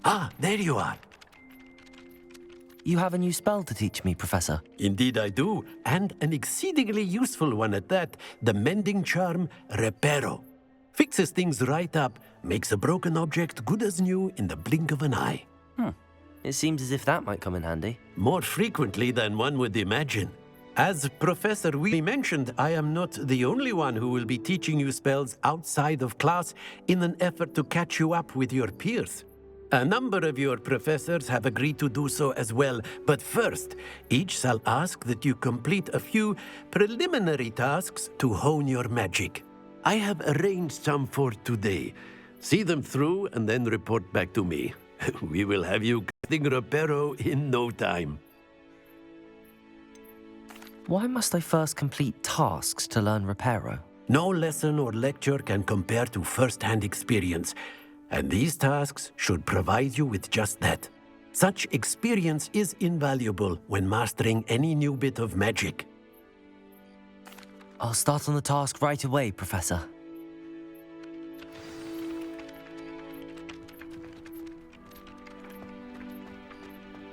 Ah, there you are. You have a new spell to teach me, Professor. Indeed I do, and an exceedingly useful one at that. The mending charm, Reparo. Fixes things right up, makes a broken object good as new in the blink of an eye. It seems as if that might come in handy. More frequently than one would imagine. As Professor Weasley mentioned, I am not the only one who will be teaching you spells outside of class in an effort to catch you up with your peers. A number of your professors have agreed to do so as well, but first, each shall ask that you complete a few preliminary tasks to hone your magic. I have arranged some for today. See them through and then report back to me. We will have you casting Reparo in no time. Why must I first complete tasks to learn Reparo? No lesson or lecture can compare to first-hand experience, and these tasks should provide you with just that. Such experience is invaluable when mastering any new bit of magic. I'll start on the task right away, Professor.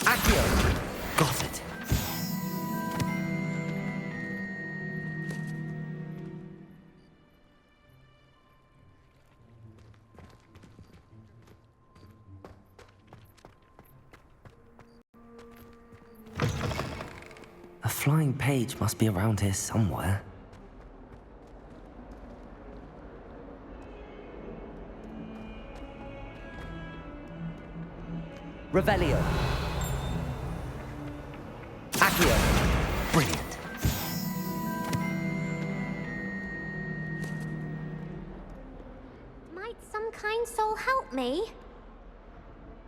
Accio! Got it. A flying page must be around here somewhere. Revelio. Accio. Brilliant. Might some kind soul help me?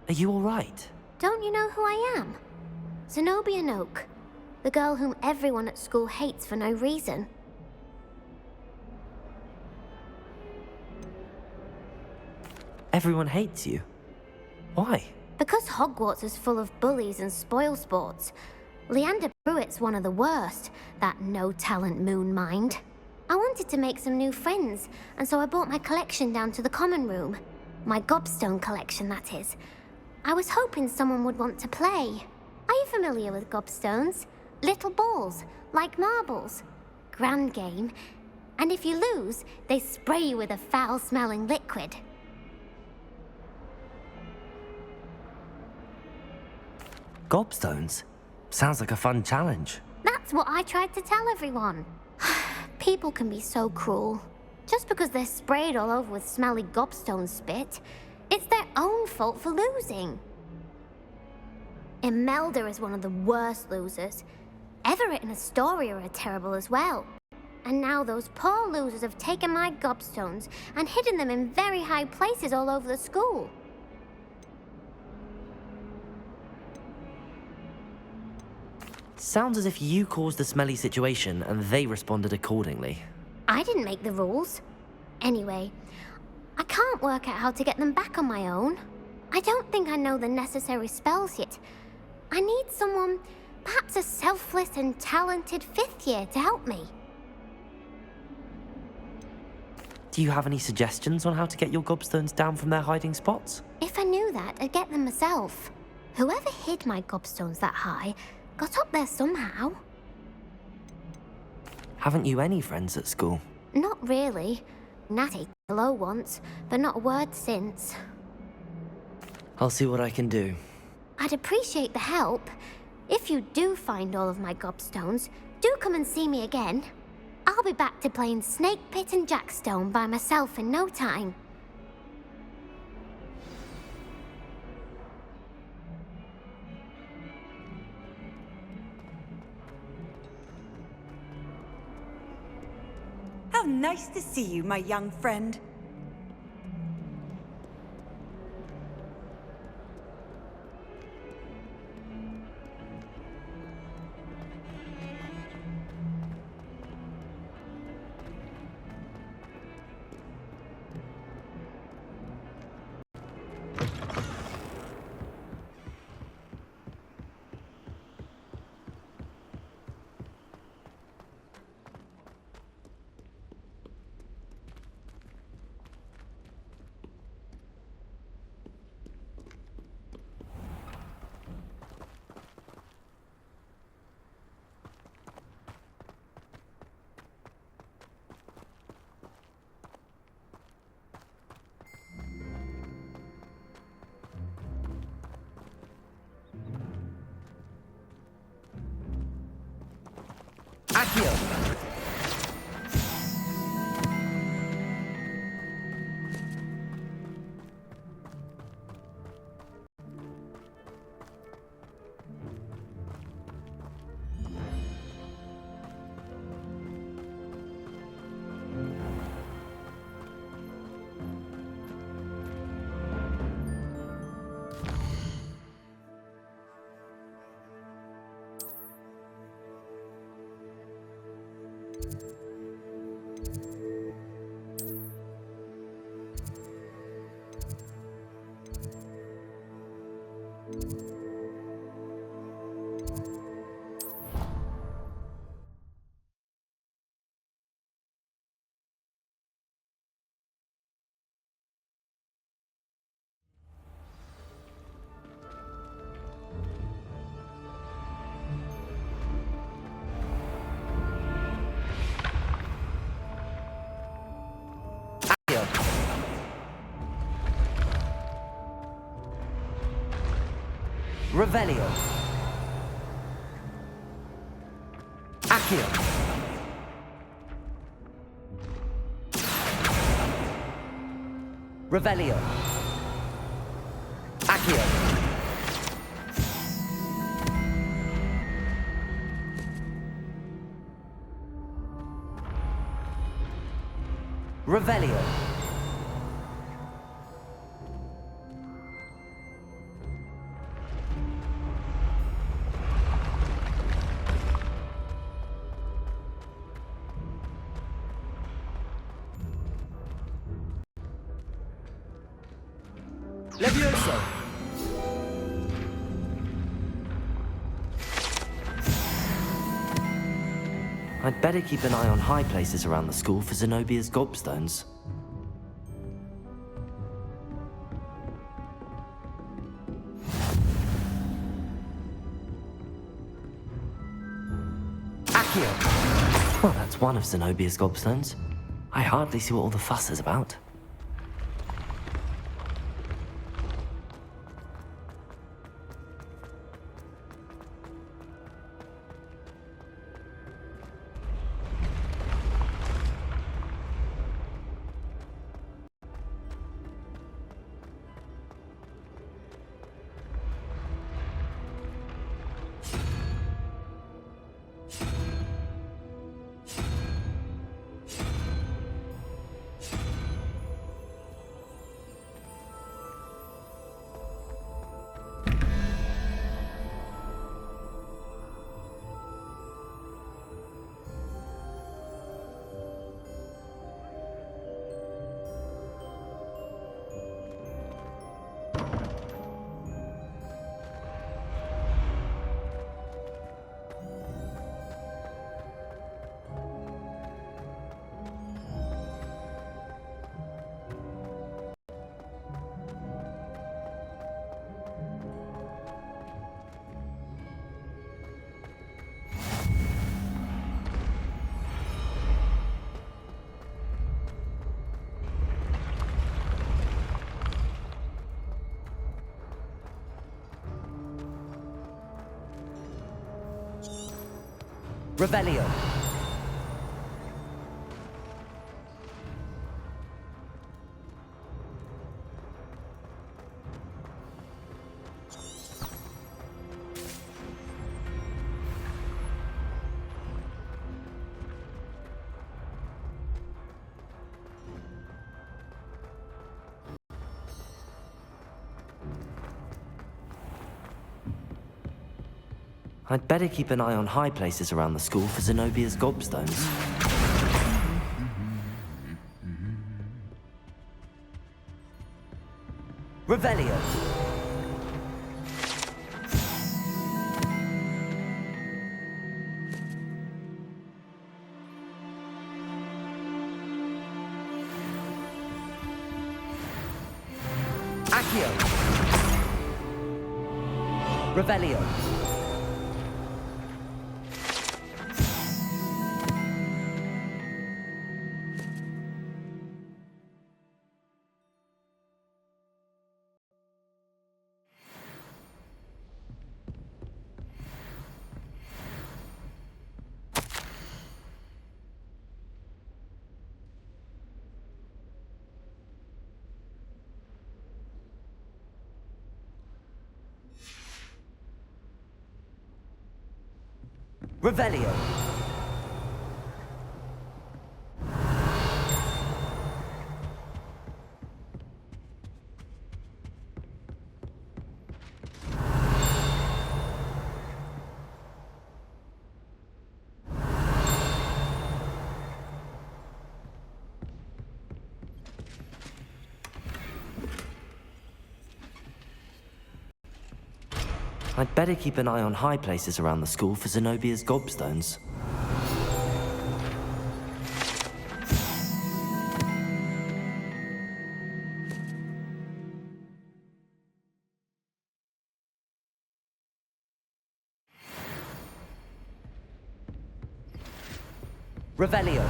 Are you all right? Don't you know who I am? Zenobia Noak, the girl whom everyone at school hates for no reason. Everyone hates you. Why? Because Hogwarts is full of bullies and spoilsports. Leander Pruitt's one of the worst, that no-talent moon mind. I wanted to make some new friends, and so I brought my collection down to the common room. My gobstone collection, that is. I was hoping someone would want to play. Are you familiar with gobstones? Little balls, like marbles. Grand game. And if you lose, they spray you with a foul-smelling liquid. Gobstones? Sounds like a fun challenge. That's what I tried to tell everyone. People can be so cruel. Just because they're sprayed all over with smelly gobstone spit, it's their own fault for losing. Imelda is one of the worst losers. Everett and Astoria are terrible as well. And now those poor losers have taken my gobstones and hidden them in very high places all over the school. Sounds as if you caused the smelly situation and they responded accordingly. I didn't make the rules. Anyway, I can't work out how to get them back on my own. I don't think I know the necessary spells yet. I need someone, perhaps a selfless and talented fifth year to help me. Do you have any suggestions on how to get your gobstones down from their hiding spots? If I knew that, I'd get them myself. Whoever hid my gobstones that high got up there somehow. Haven't you any friends at school? Not really. Natty hello once, but not a word since. I'll see what I can do. I'd appreciate the help. If you do find all of my gobstones, do come and see me again. I'll be back to playing Snake Pit and Jackstone by myself in no time. How nice to see you, my young friend. Revelio. Accio. Revelio. Accio. Revelio. Levioso! I'd better keep an eye on high places around the school for Zenobia's gobstones. Accio! Oh, that's one of Zenobia's gobstones. I hardly see what all the fuss is about. Revelio. I'd better keep an eye on high places around the school for Zenobia's gobstones. Revelio. Accio. Revelio. Revelio. I'd better keep an eye on high places around the school for Zenobia's gobstones. Revelio.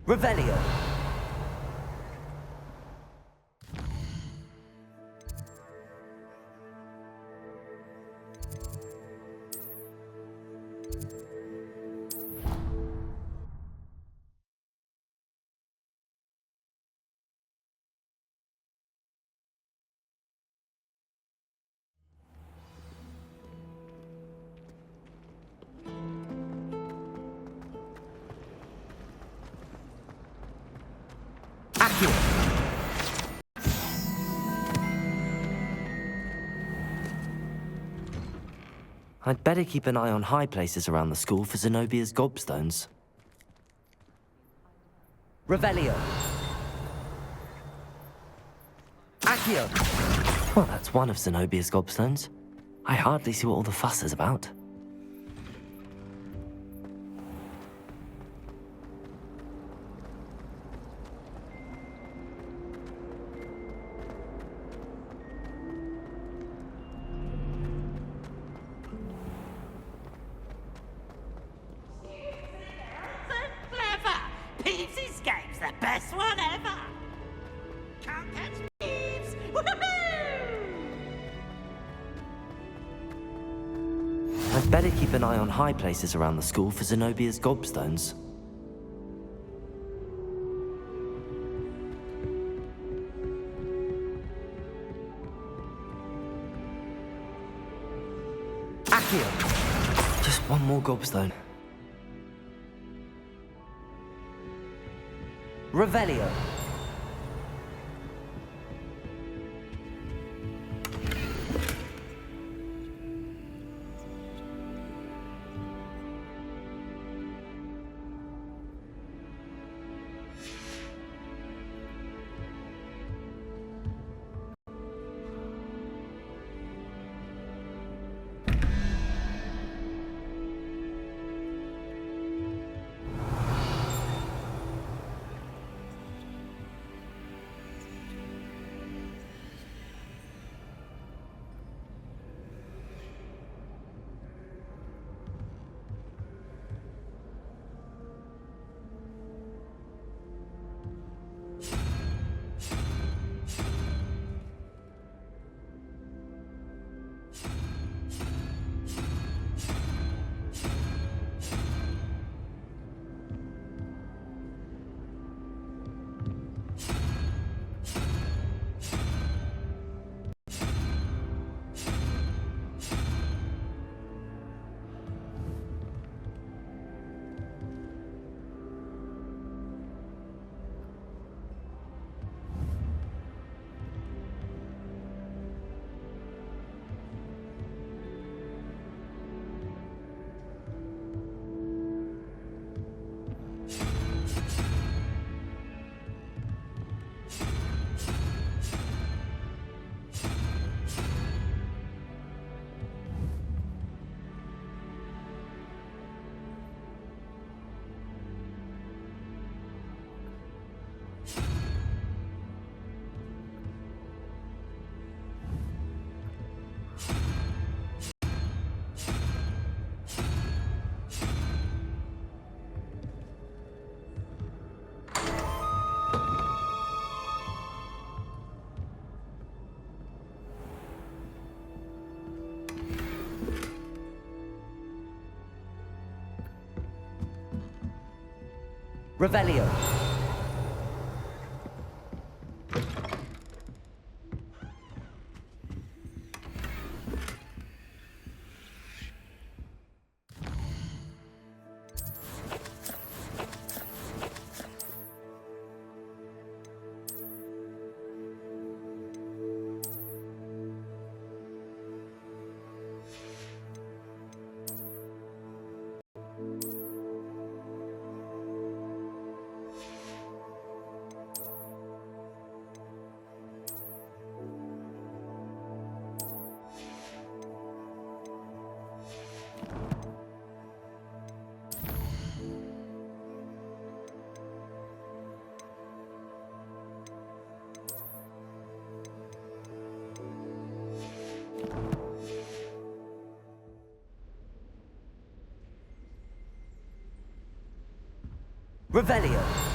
Revelio. I'd better keep an eye on high places around the school for Zenobia's gobstones. Revelio. Accio. Well, that's one of Zenobia's gobstones. I hardly see what all the fuss is about. Peeves Escape's the best one ever! Can't catch Peeves! Woohoo! I'd better keep an eye on high places around the school for Zenobia's gobstones. Accio! Just one more gobstone. Revelio. Revelio. Revelio.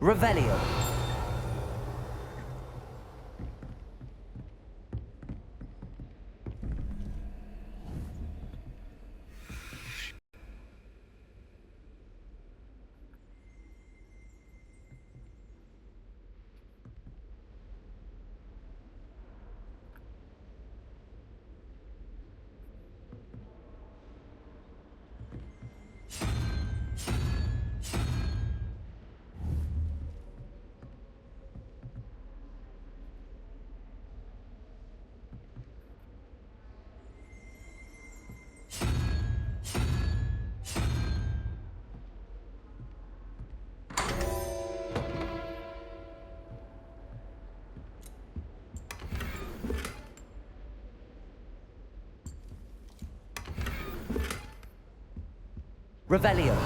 Revelio. Revelio.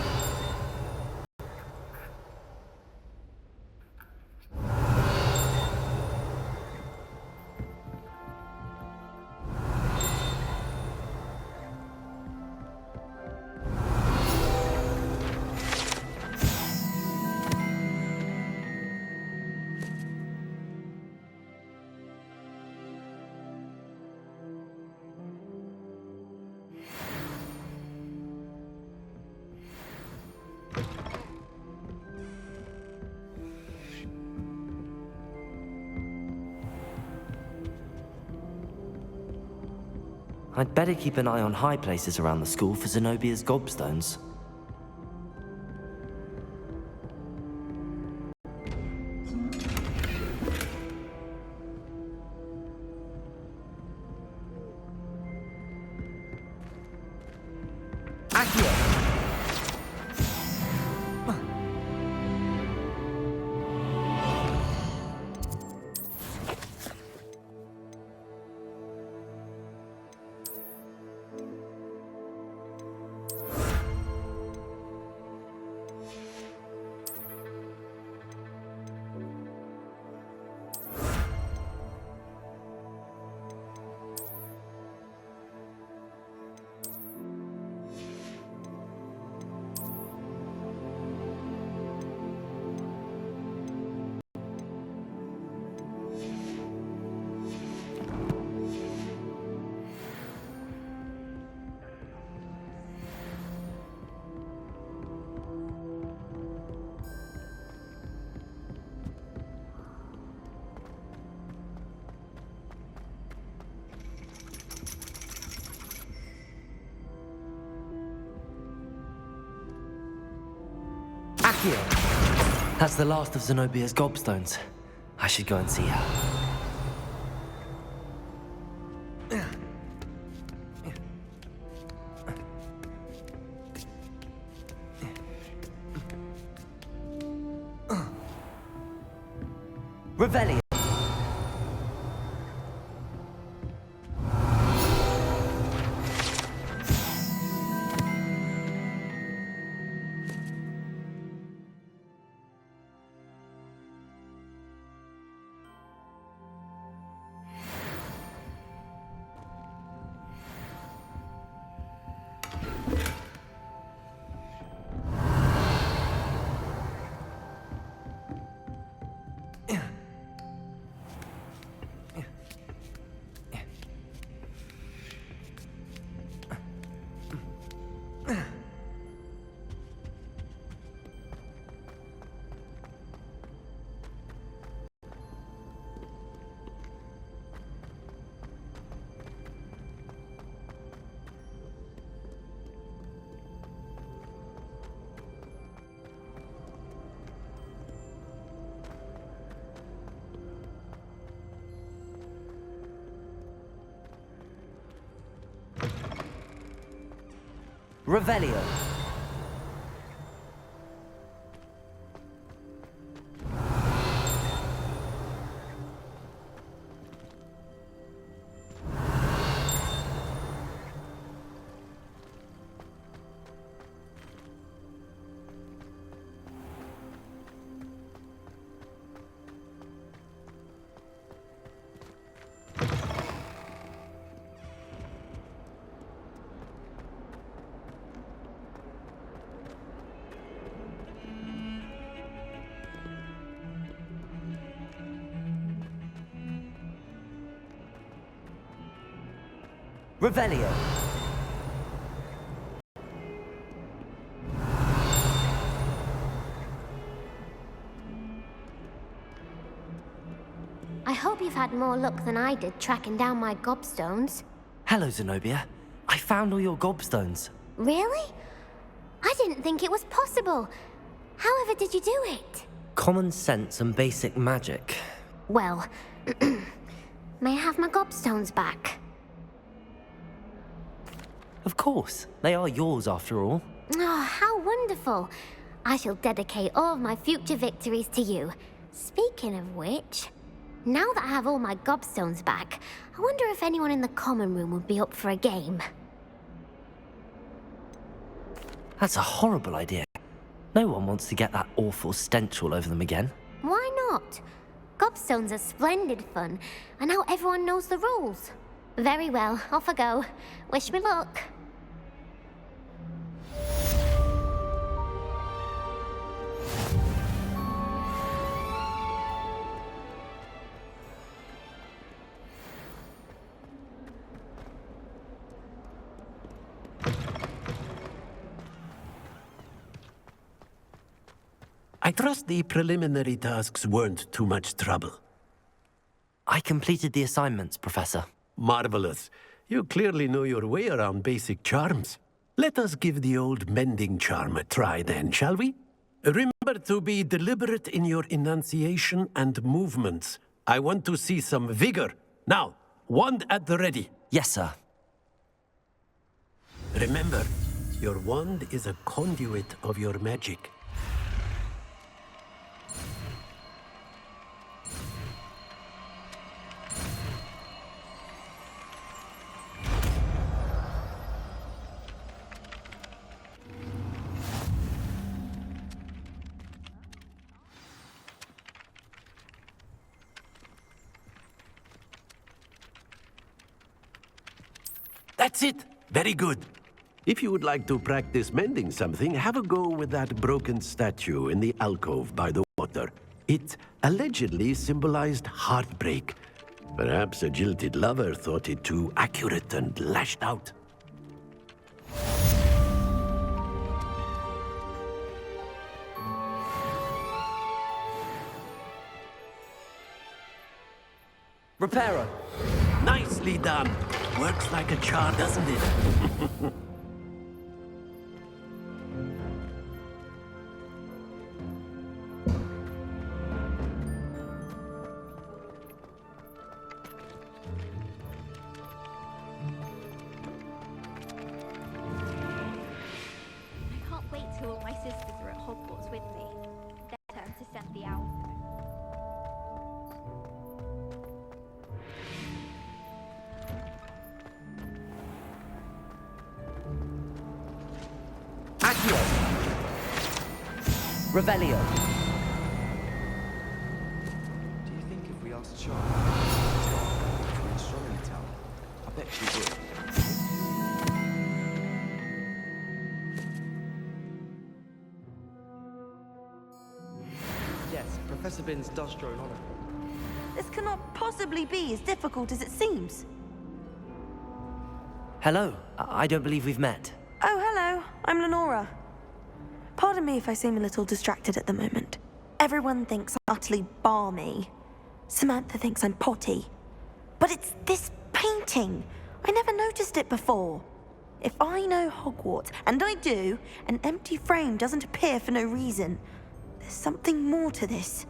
I'd better keep an eye on high places around the school for Zenobia's gobstones. That's the last of Zenobia's gobstones. I should go and see her. Revelio. Revelio. Revelio. I hope you've had more luck than I did tracking down my gobstones. Hello, Zenobia. I found all your gobstones. Really? I didn't think it was possible. However did you do it? Common sense and basic magic. Well, may I have my gobstones back? Of course. They are yours after all. Oh, how wonderful. I shall dedicate all of my future victories to you. Speaking of which, now that I have all my gobstones back, I wonder if anyone in the common room would be up for a game. That's a horrible idea. No one wants to get that awful stench all over them again. Why not? Gobstones are splendid fun, and now everyone knows the rules. Very well, off I go. Wish me luck. I trust the preliminary tasks weren't too much trouble. I completed the assignments, Professor. Marvelous. You clearly know your way around basic charms. Let us give the old mending charm a try then, shall we? Remember to be deliberate in your enunciation and movements. I want to see some vigor. Now, wand at the ready. Yes, sir. Remember, your wand is a conduit of your magic. That's it. Very good. If you would like to practice mending something, have a go with that broken statue in the alcove by the water. It allegedly symbolized heartbreak. Perhaps a jilted lover thought it too accurate and lashed out. Reparo. Nicely done. Works like a charm, doesn't it? I can't wait till all my sisters are at Hogwarts with me. Their turn to send the owl. Revelio. Do you think if we asked Charlotte to start a for astronomy tower, I bet she would. Yes, Professor Binns does drone on it. This cannot possibly be as difficult as it seems. Hello. I don't believe we've met. Oh, hello. I'm Lenora. Pardon me if I seem a little distracted at the moment. Everyone thinks I'm utterly balmy. Samantha thinks I'm potty. But it's this painting. I never noticed it before. If I know Hogwarts, and I do, an empty frame doesn't appear for no reason. There's something more to this.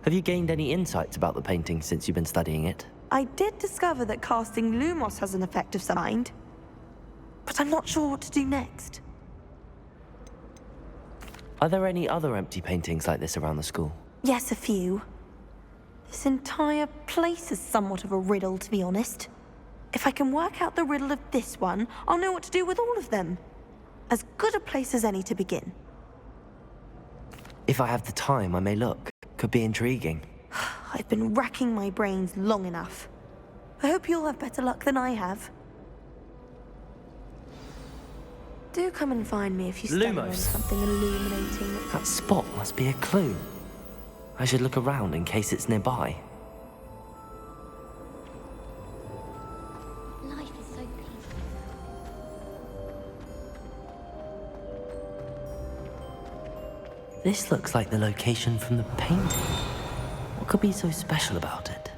Have you gained any insights about the painting since you've been studying it? I did discover that casting Lumos has an effect of some kind. But I'm not sure what to do next. Are there any other empty paintings like this around the school? Yes, a few. This entire place is somewhat of a riddle, to be honest. If I can work out the riddle of this one, I'll know what to do with all of them. As good a place as any to begin. If I have the time, I may look. Could be intriguing. I've been racking my brains long enough. I hope you'll have better luck than I have. Do come and find me if you stumble on Lumos. something illuminating. That spot must be a clue. I should look around in case it's nearby. Life is so peaceful. This looks like the location from the painting. What could be so special about it?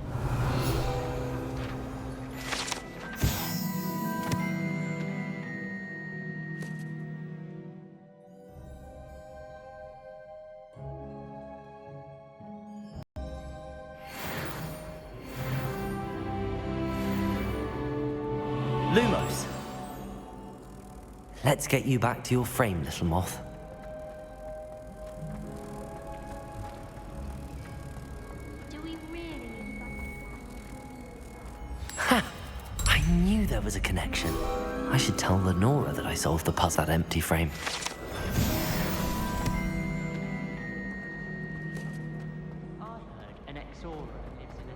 Lumos! Let's get you back to your frame, little moth. Do we really? Ha! I knew there was a connection. I should tell Lenora that I solved the puzzle at empty frame. I heard an Exora lives in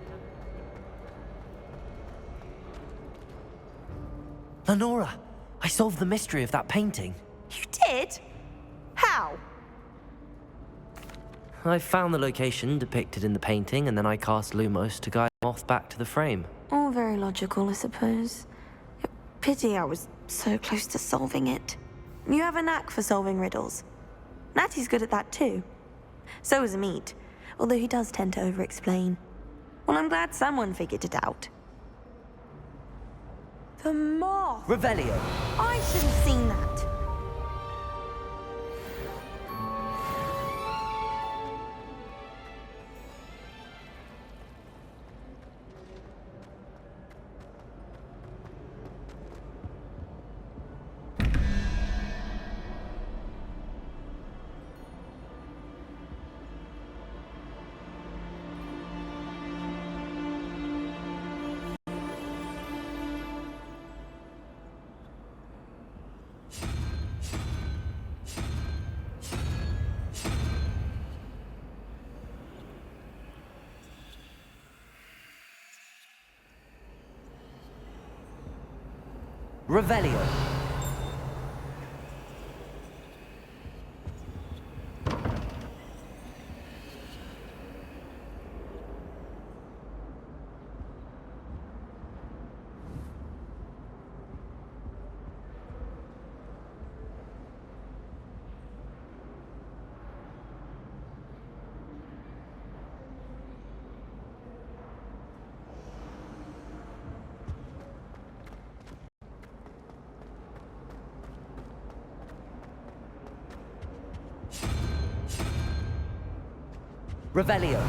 a... Lenora! I solved the mystery of that painting. You did? How? I found the location depicted in the painting, and then I cast Lumos to guide the moth back to the frame. All very logical, I suppose. Pity I was so close to solving it. You have a knack for solving riddles. Natty's good at that too. So is Amit, although he does tend to over-explain. Well, I'm glad someone figured it out. The moth! Revelio! I should have seen that. Revelio! Revelio!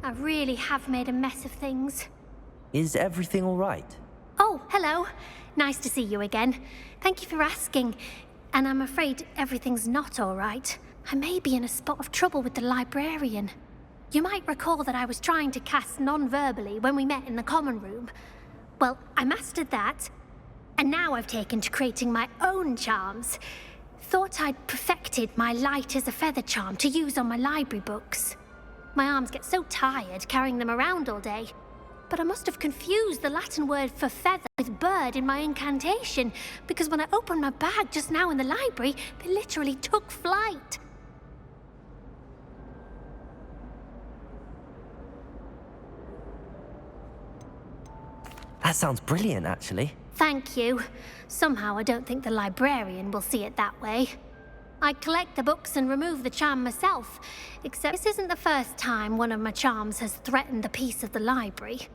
I really have made a mess of things. Is everything all right? Oh, hello. Nice to see you again. Thank you for asking. And I'm afraid everything's not all right. I may be in a spot of trouble with the librarian. You might recall that I was trying to cast non-verbally when we met in the common room. Well, I mastered that, and now I've taken to creating my own charms. Thought I'd perfected my light as a feather charm to use on my library books. My arms get so tired carrying them around all day. But I must have confused the Latin word for feather with bird in my incantation, because when I opened my bag just now in the library, they literally took flight. That sounds brilliant, actually. Thank you. Somehow I don't think the librarian will see it that way. I collect the books and remove the charm myself, except this isn't the first time one of my charms has threatened the peace of the library.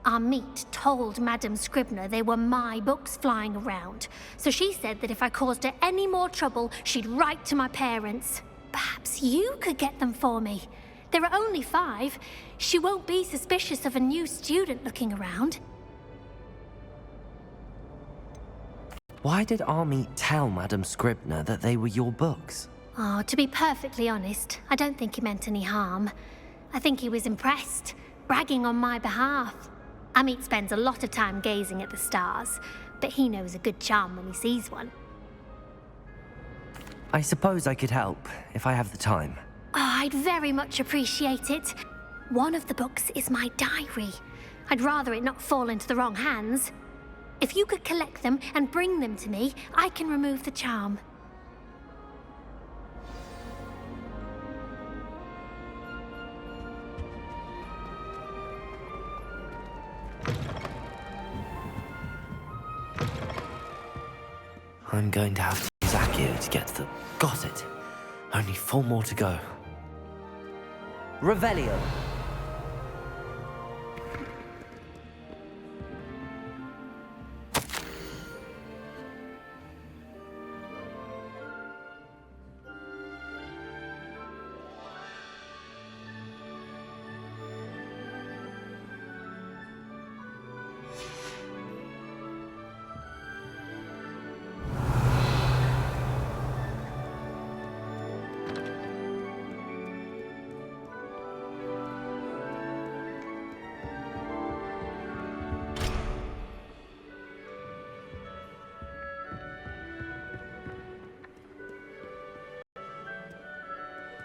Our meet told Madame Scribner they were my books flying around, so she said that if I caused her any more trouble, she'd write to my parents. Perhaps you could get them for me. There are only 5. She won't be suspicious of a new student looking around. Why did Army tell Madame Scribner that they were your books? Oh, to be perfectly honest, I don't think he meant any harm. I think he was impressed, bragging on my behalf. Amit spends a lot of time gazing at the stars, but he knows a good charm when he sees one. I suppose I could help, if I have the time. Oh, I'd very much appreciate it. One of the books is my diary. I'd rather it not fall into the wrong hands. If you could collect them and bring them to me, I can remove the charm. I'm going to have to use Accio to get to the... Got it. Only 4 more to go. Revelio.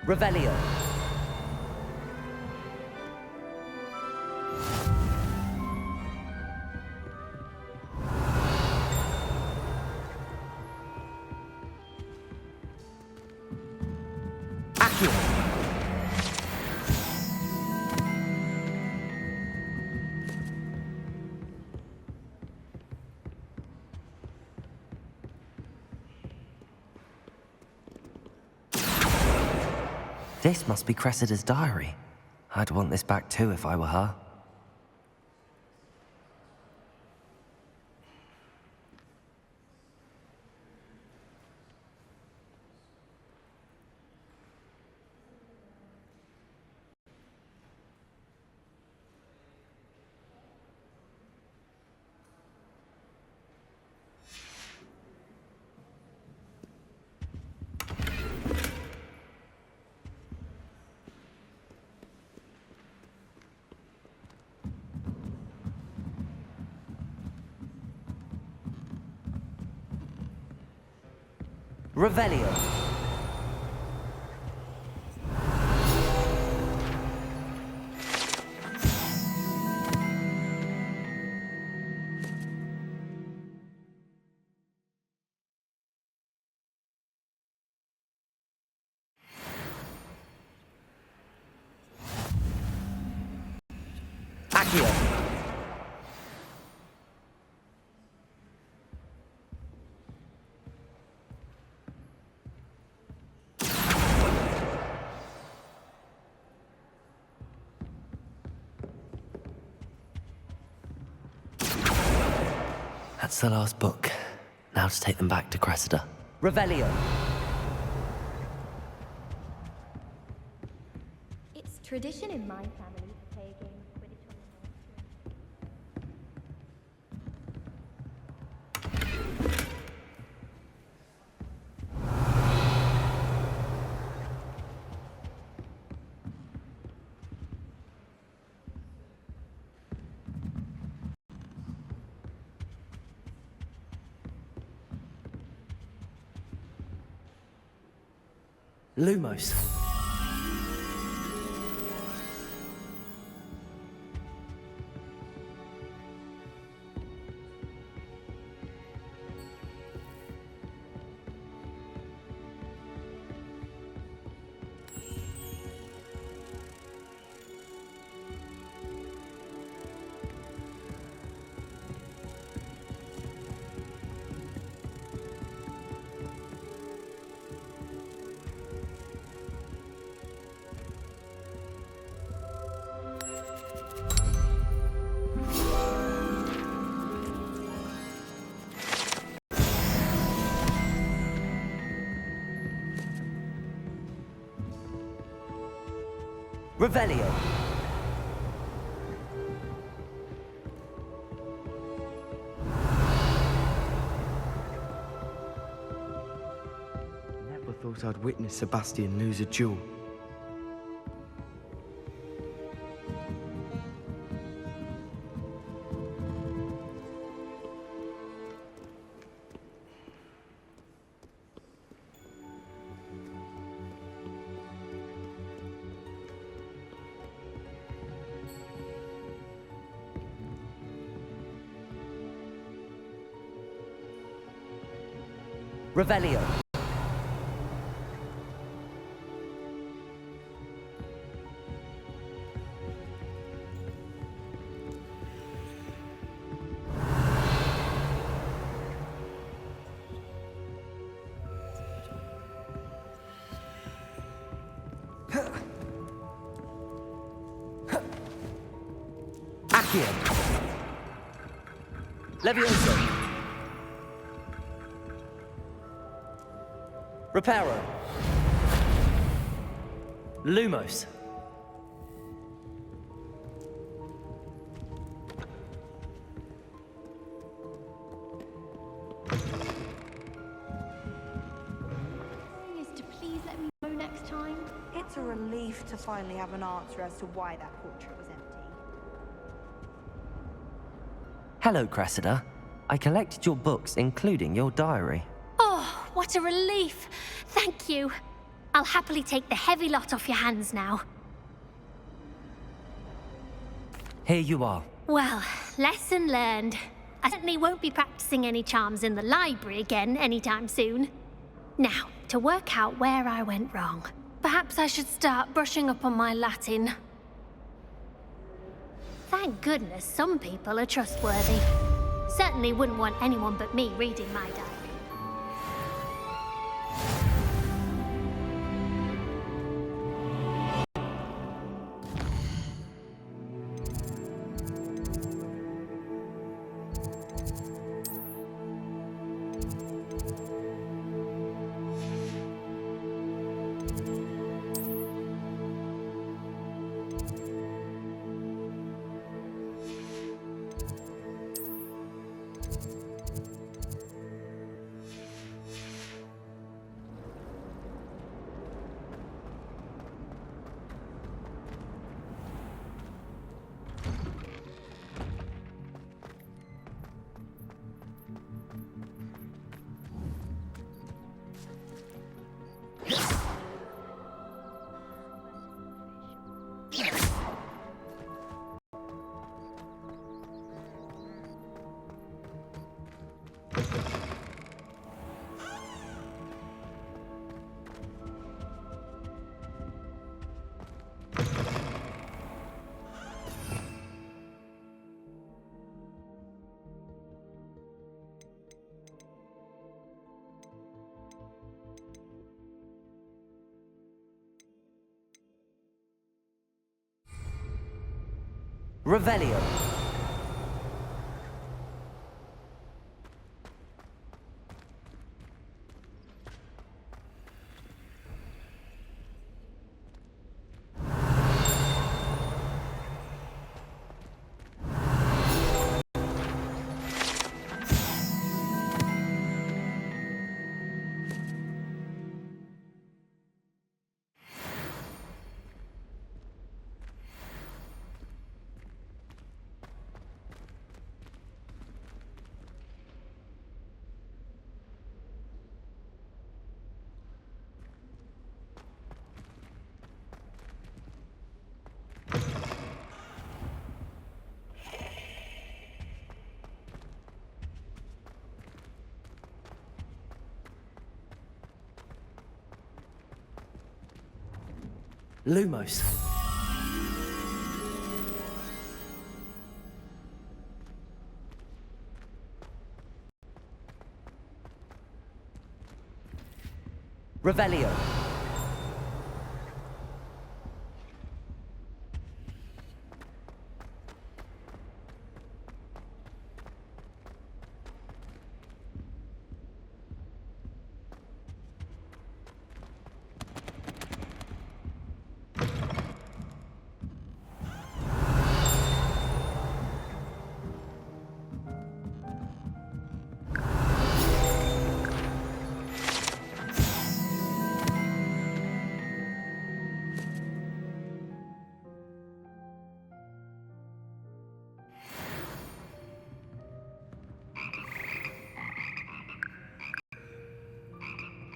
Revelio. Accio. This must be Cressida's diary. I'd want this back too if I were her. Revelio. Accio. That's the last book. Now to take them back to Cressida. Revelio. It's tradition in my family Lumos. Revelio. Never thought I'd witness Sebastian lose a duel. Revelio. Accio. Levioso. Reparo. Lumos. Is to please let me know next time. It's a relief to finally have an answer as to why that portrait was empty. Hello, Cressida. I collected your books, including your diary. Oh, what a relief! Thank you. I'll happily take the heavy lot off your hands now. Here you are. Well, lesson learned. I certainly won't be practicing any charms in the library again anytime soon. Now, to work out where I went wrong. Perhaps I should start brushing up on my Latin. Thank goodness some people are trustworthy. Certainly wouldn't want anyone but me reading my diary. Revelio. Lumos. Revelio.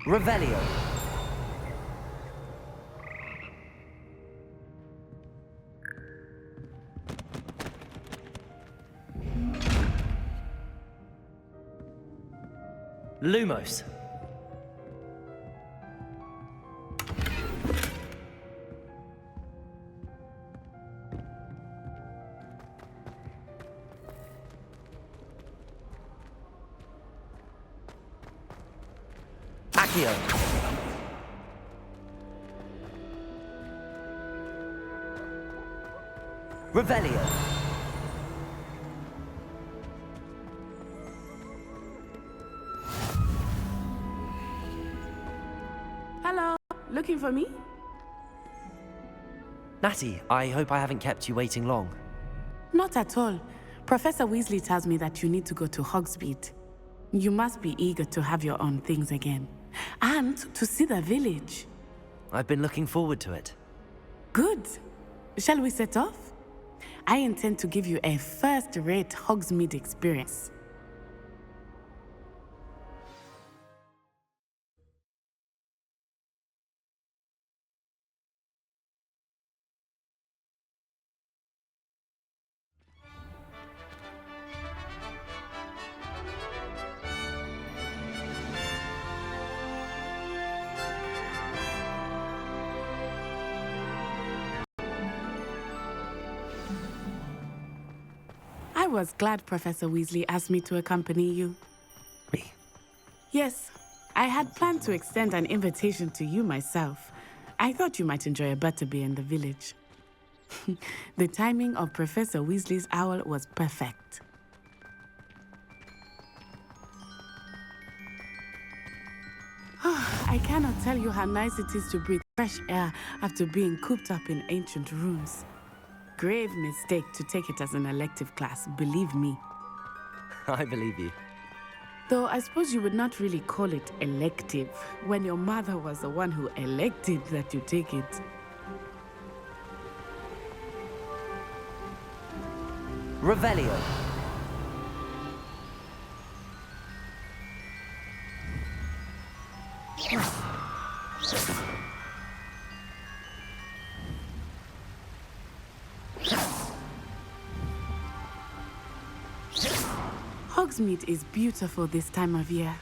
Revelio. Lumos. Accio. Revelio. Hello, looking for me? Natty, I hope I haven't kept you waiting long. Not at all. Professor Weasley tells me that you need to go to Hogsmeade. You must be eager to have your own things again. And to see the village. I've been looking forward to it. Good. Shall we set off? I intend to give you a first-rate Hogsmeade experience. I was glad Professor Weasley asked me to accompany you. Me? Yes, I had planned to extend an invitation to you myself. I thought you might enjoy a butterbeer in the village. The timing of Professor Weasley's owl was perfect. I cannot tell you how nice it is to breathe fresh air after being cooped up in ancient rooms. Grave mistake to take it as an elective class, believe me. I believe you. Though I suppose you would not really call it elective when your mother was the one who elected that you take it. Revelio. Hogsmeade is beautiful this time of year.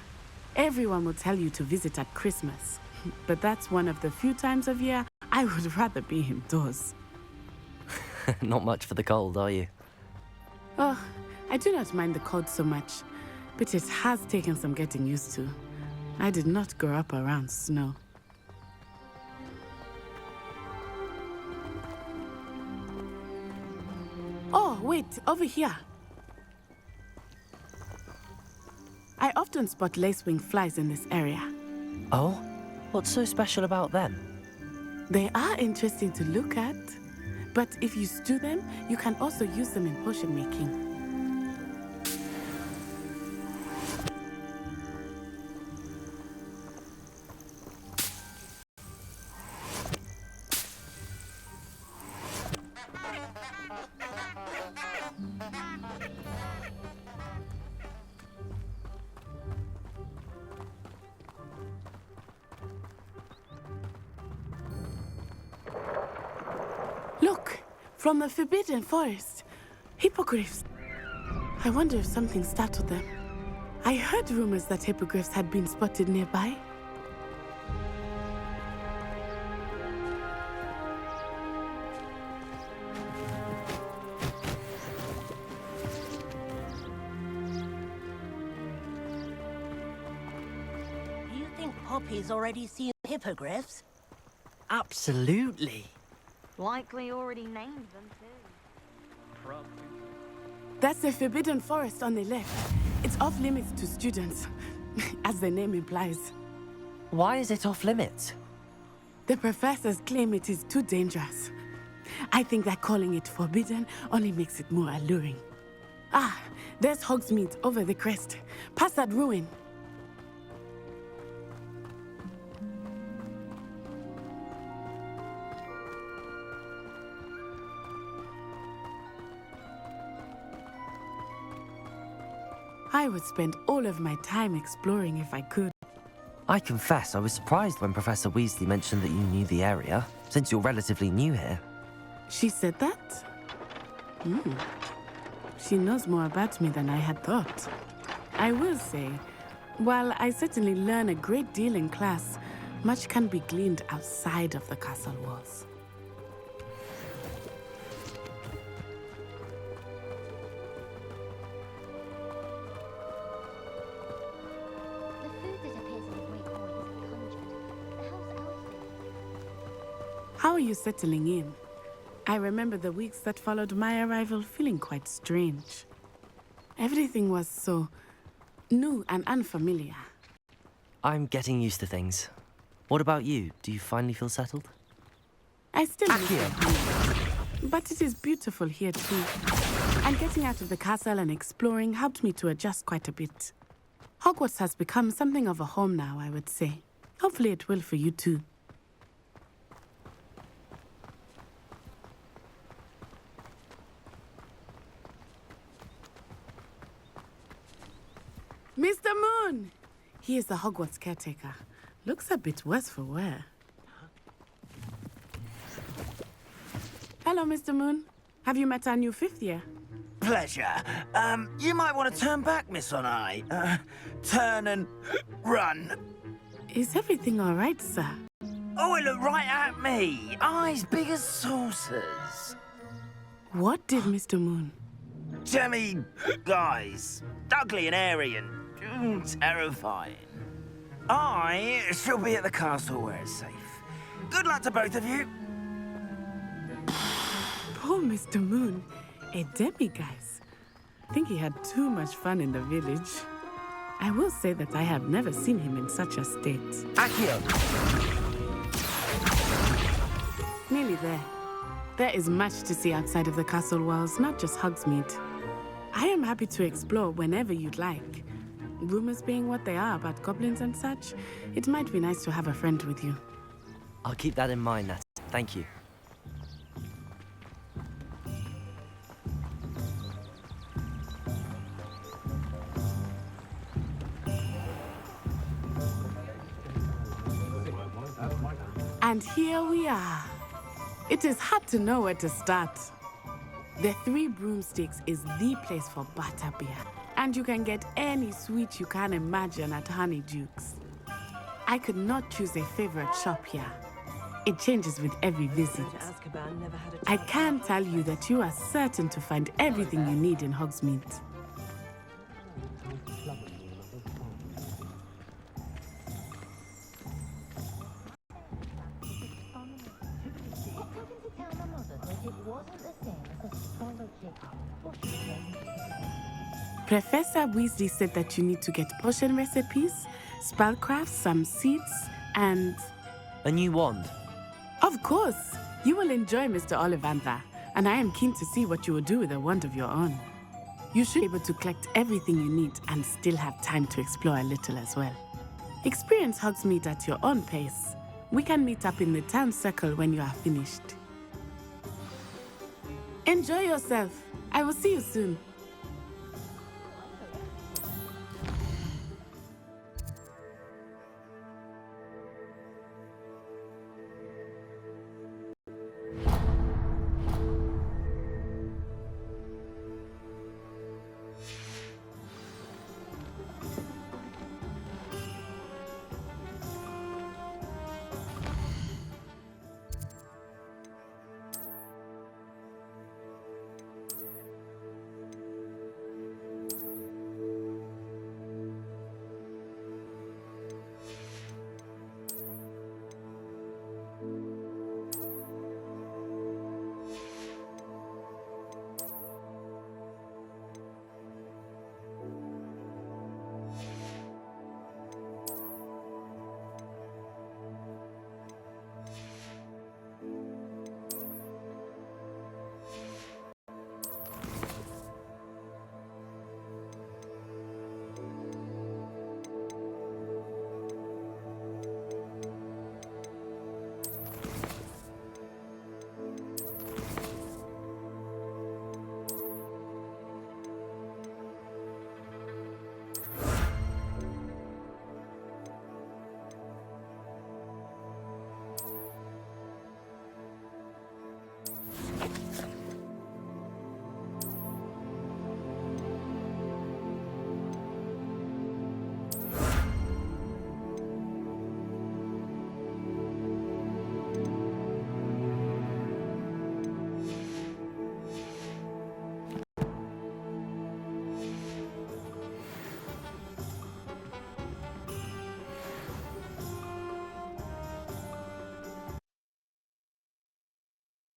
Everyone will tell you to visit at Christmas. But that's one of the few times of year I would rather be indoors. Not much for the cold, are you? Oh, I do not mind the cold so much, but it has taken some getting used to. I did not grow up around snow. Oh, wait, over here. I often spot lacewing flies in this area. Oh? What's so special about them? They are interesting to look at, but if you stew them, you can also use them in potion making. Look, from the Forbidden Forest. Hippogriffs. I wonder if something startled them. I heard rumors that hippogriffs had been spotted nearby. Poppy's already seen hippogriffs? Absolutely. Likely already named them too. That's the Forbidden Forest on the left. It's off limits to students, as the name implies. Why is it off limits? The professors claim it is too dangerous. I think that calling it forbidden only makes it more alluring. Ah, there's Hogsmeade over the crest. Past that ruin. I would spend all of my time exploring if I could. I confess I was surprised when Professor Weasley mentioned that you knew the area, since you're relatively new here. She said that? She knows more about me than I had thought. I will say, while I certainly learn a great deal in class, much can be gleaned outside of the castle walls. The food that appears in the Great Hall isn't conjured. The house elf. How are you settling in? I remember the weeks that followed my arrival feeling quite strange. Everything was so new and unfamiliar. I'm getting used to things. What about you? Do you finally feel settled? I still miss it, but it is beautiful here too. And getting out of the castle and exploring helped me to adjust quite a bit. Hogwarts has become something of a home now, I would say. Hopefully it will for you too. Mr. Moon! He is the Hogwarts caretaker. Looks a bit worse for wear. Hello, Mr. Moon. Have you met our new fifth year? Pleasure. You might want to turn back, Miss Onai. Turn and run. Is everything all right, sir? Oh, it looked right at me. Eyes big as saucers. What did Mr. Moon? Jemmy guys. Ugly and airy and terrifying. I shall be at the castle where it's safe. Good luck to both of you. Poor Mr. Moon. A demiguise. I think he had too much fun in the village. I will say that I have never seen him in such a state. Accio. Nearly there. There is much to see outside of the castle walls, not just Hogsmeade. I am happy to explore whenever you'd like. Rumors being what they are about goblins and such, it might be nice to have a friend with you. I'll keep that in mind, Nat. Thank you. And here we are. It is hard to know where to start. The Three Broomsticks is the place for butterbeer, and you can get any sweet you can imagine at Honeydukes. I could not choose a favorite shop here. It changes with every visit. I can tell you that you are certain to find everything you need in Hogsmeade. Professor Weasley said that you need to get potion recipes, spellcrafts, some seeds, and... A new wand. Of course! You will enjoy Mr. Ollivander, and I am keen to see what you will do with a wand of your own. You should be able to collect everything you need and still have time to explore a little as well. Experience Hogsmeade at your own pace. We can meet up in the town circle when you are finished. Enjoy yourself. I will see you soon.